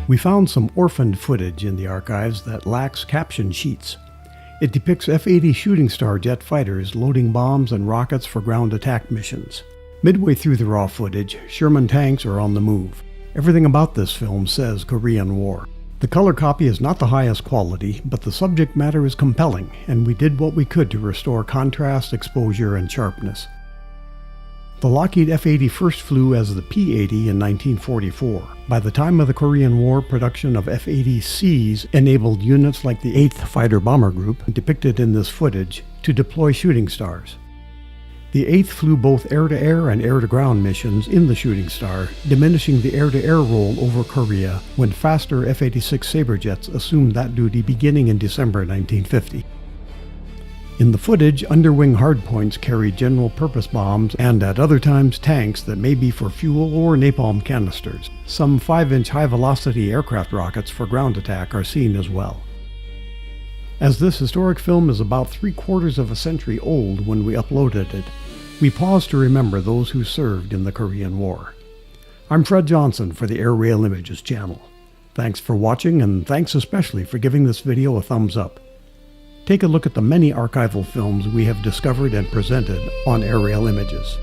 We found some orphaned footage in the archives that lacks caption sheets. It depicts F-80 Shooting Star jet fighters loading bombs and rockets for ground attack missions. Midway through the raw footage, Sherman tanks are on the move. Everything about this film says Korean War. The color copy is not the highest quality, but the subject matter is compelling, and we did what we could to restore contrast, exposure, and sharpness. The Lockheed F-80 first flew as the P-80 in 1944. By the time of the Korean War, production of F-80Cs enabled units like the 8th Fighter Bomber Group, depicted in this footage, to deploy shooting stars. The 8th flew both air-to-air and air-to-ground missions in the Shooting Star, diminishing the air-to-air role over Korea when faster F-86 Sabre jets assumed that duty beginning in December 1950. In the footage, underwing hardpoints carry general-purpose bombs and at other times tanks that may be for fuel or napalm canisters. Some 5-inch high-velocity aircraft rockets for ground attack are seen as well. As this historic film is about 3/4 of a century old when we uploaded it, we pause to remember those who served in the Korean War. I'm Fred Johnson for the Air Rail Images channel. Thanks for watching, and thanks especially for giving this video a thumbs up. Take a look at the many archival films we have discovered and presented on Air Rail Images.